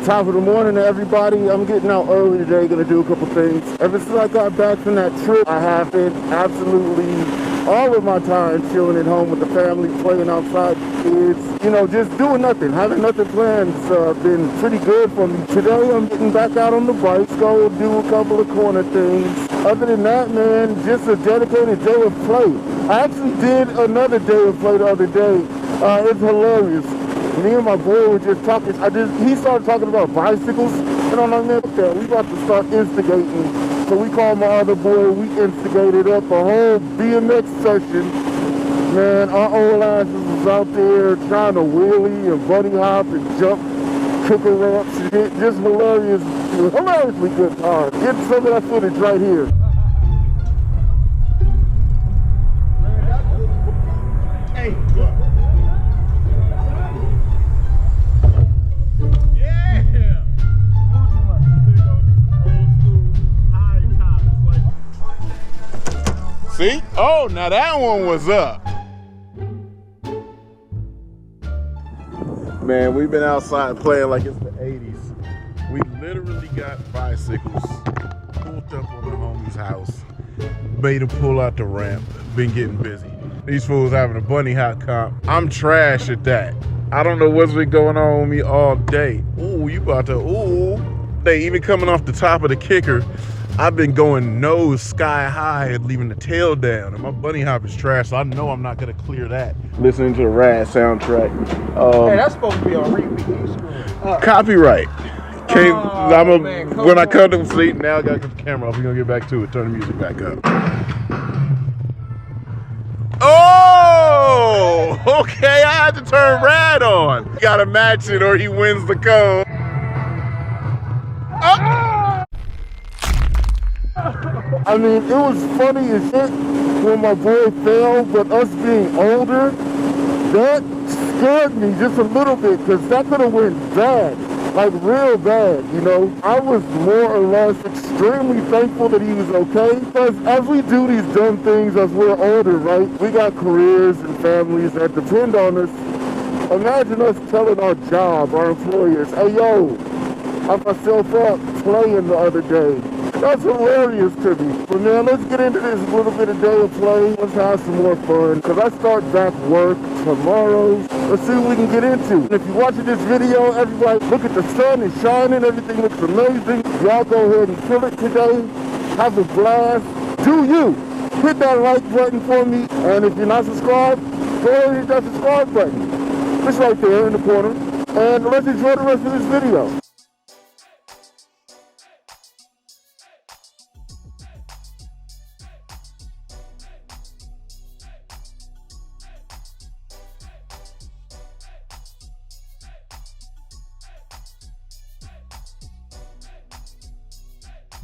Top of the morning to everybody. I'm getting out early today, gonna do a couple things. Ever since I got back from that trip, I have been absolutely all of my time chilling at home with the family, playing outside with kids, you know, just doing nothing. Having nothing planned has been pretty good for me. Today I'm getting back out on the bike, go do a couple of corner things. Other than that, man, just a dedicated day of play. I actually did another day of play the other day. It's hilarious. Me and my boy were just talking. He started talking about bicycles, and I'm like, man, okay, we about to start instigating. So we called my other boy. We instigated up a whole BMX session. Man, our old asses was out there trying to wheelie and bunny hop and jump kicker ramps and shit. Just hilariously good time. Get some of that footage right here. Hey, look. See? Oh, now that one was up. Man, we've been outside playing like it's the 80s. We literally got bicycles, pulled up on the homie's house, made him pull out the ramp, been getting busy. These fools having a bunny hop comp. I'm trash at that. I don't know what's been going on with me all day. Ooh, you about to, ooh. They even coming off the top of the kicker. I've been going nose sky high and leaving the tail down, and my bunny hop is trash, so I know I'm not gonna clear that. Listening to the Rad soundtrack. Hey, that's supposed to be on repeat. Copyright. Man, when I come to sleep, now I gotta cut the camera off. We're gonna get back to it. Turn the music back up. Oh, okay, I had to turn Rad on. You gotta match it or he wins the cone. I mean, it was funny as shit when my boy fell, but us being older, that scared me just a little bit, because that could have went bad, like real bad, you know? I was more or less extremely thankful that he was okay, because as we do these dumb things as we're older, right, we got careers and families that depend on us. Imagine us telling our job, our employers, hey, yo, I myself up playing the other day. That's hilarious to me. But man, let's get into this little bit of day of play. Let's have some more fun. Because I start back work tomorrow. Let's see what we can get into. And if you're watching this video, everybody, look at the sun is shining. Everything looks amazing. Y'all go ahead and kill it today. Have a blast. Do you. Hit that like button for me. And if you're not subscribed, go ahead and hit that subscribe button. It's right there in the corner. And let's enjoy the rest of this video.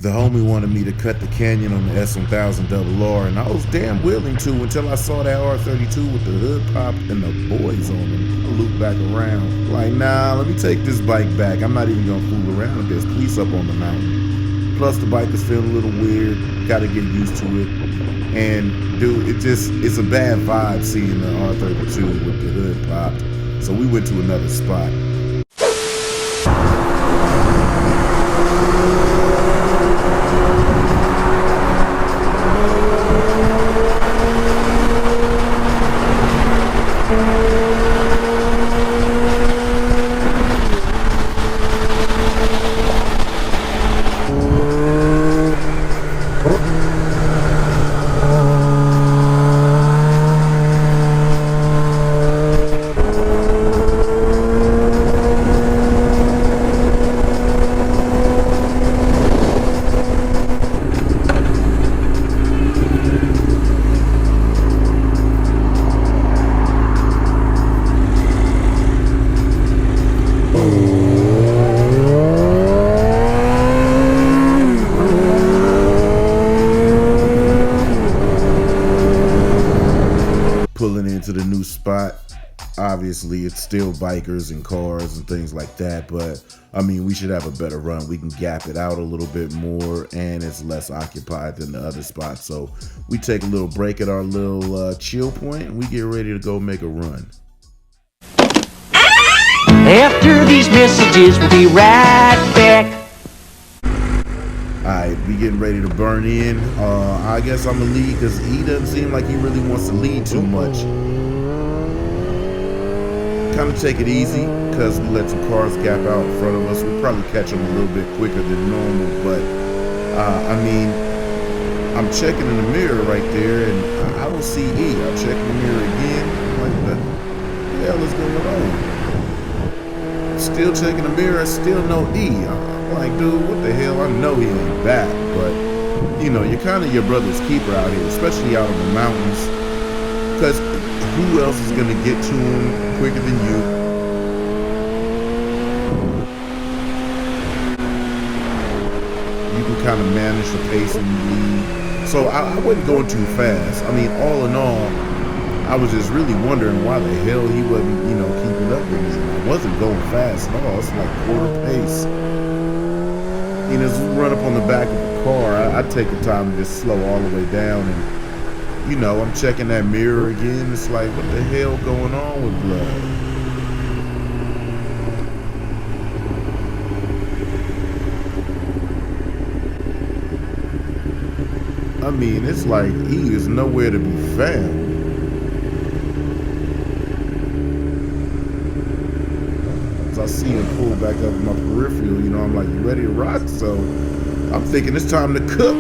The homie wanted me to cut the canyon on the S1000 RR, and I was damn willing to until I saw that R32 with the hood pop and the boys on them. I looped back around, like, nah, let me take this bike back. I'm not even gonna fool around if there's police up on the mountain. Plus the bike is feeling a little weird, gotta get used to it. And dude, it's a bad vibe seeing the R32 with the hood popped. So we went to another spot. Pulling into the new spot. Obviously, it's still bikers and cars and things like that, but I mean, we should have a better run. We can gap it out a little bit more, and it's less occupied than the other spots. So we take a little break at our little chill point, and we get ready to go make a run. After these messages, we'll be right back. Alright, we getting ready to burn in. I guess I'm gonna lead because he doesn't seem like he really wants to lead too much. Kind of take it easy because we let some cars gap out in front of us. We'll probably catch them a little bit quicker than normal, but I mean, I'm checking in the mirror right there and I don't see E. I'm checking the mirror again. I'm like, what the hell is going on? Still checking the mirror, still no E. I'm like, dude, what the hell? I know he ain't back, but you know, you're kind of your brother's keeper out here, especially out in the mountains, because who else is gonna get to him quicker than you? You can kind of manage the pace when you lead. So I wasn't going too fast. I mean, all in all, I was just really wondering why the hell he wasn't, you know, keeping up with me. I wasn't going fast at all. It's like quarter pace. You know, as we run up on the back of the car, I take the time to just slow all the way down, and you know, I'm checking that mirror again. It's like, what the hell going on with blood? I mean, it's like he is nowhere to be found. As I see him pull back up in my peripheral, you know, I'm like, you ready to rock? So I'm thinking it's time to cook.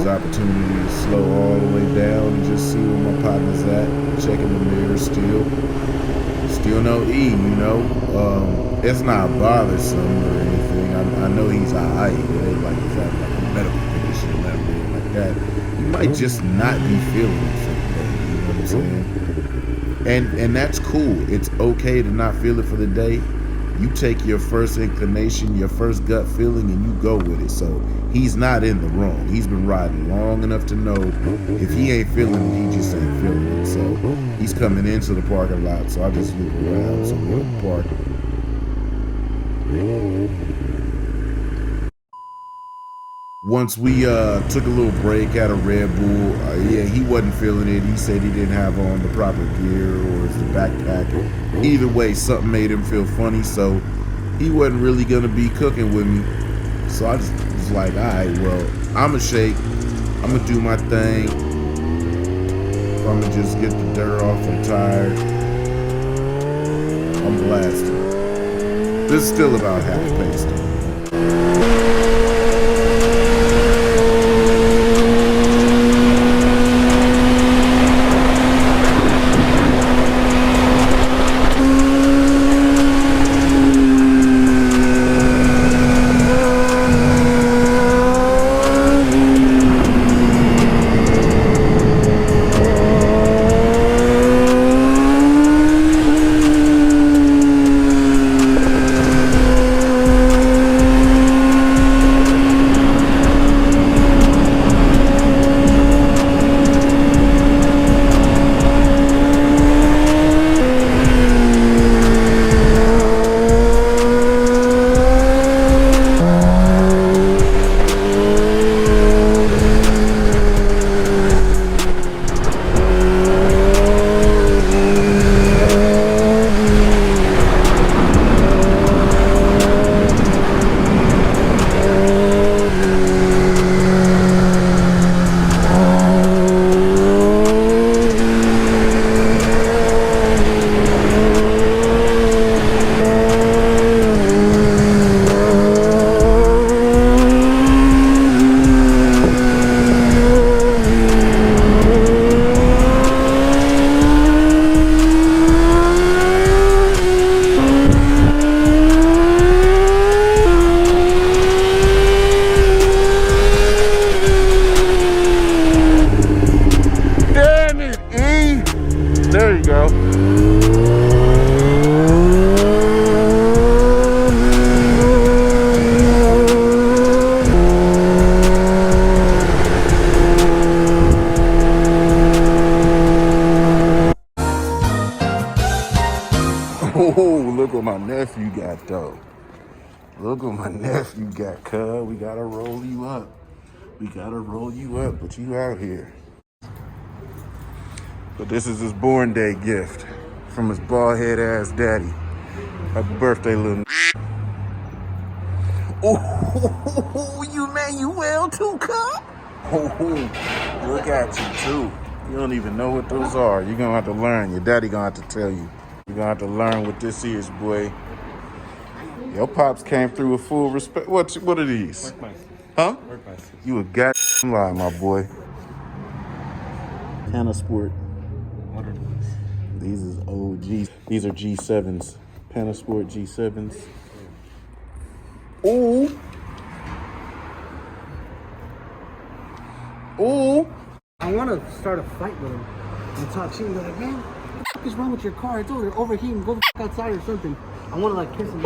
Opportunity to slow all the way down and just see where my partner's at. Checking the mirror still no E, you know. It's not bothersome or anything. I know he's alright. It ain't like he's having like a medical condition or anything like that. He might just not be feeling it for the day, you know what I'm saying? And that's cool. It's okay to not feel it for the day. You take your first inclination, your first gut feeling, and you go with it. So he's not in the wrong. He's been riding long enough to know if he ain't feeling it, he just ain't feeling it. So he's coming into the parking lot, so I just look around. So we're parking. Once we took a little break at a Red Bull, yeah, he wasn't feeling it. He said he didn't have on the proper gear or the backpack. Either way, something made him feel funny, so he wasn't really gonna be cooking with me. So I just was like, all right, well, I'ma shake. I'ma do my thing. I'ma just get the dirt off. I'm tired. I'm blasted. This is still about half paced though. Look what my nephew got, cuz. We gotta roll you up. We gotta roll you up, but you out here. But this is his born day gift from his bald head ass daddy. Happy birthday, little. Oh, you man, you well too, cuz. Oh, look at you too. You don't even know what those are. You're gonna have to learn. Your daddy gonna have to tell you. You're gonna have to learn what this is, boy. Your pops came through with full respect. What are these? Huh? You a goddamn lie, my boy. Panasport. What are these? These is OGs. These are G7s. Panasport G7s. Ooh. Ooh. I want to start a fight with him and talk shit and be like, man, what the f*** is wrong with your car? It's overheating. Go the f*** outside or something. I want to like kiss him.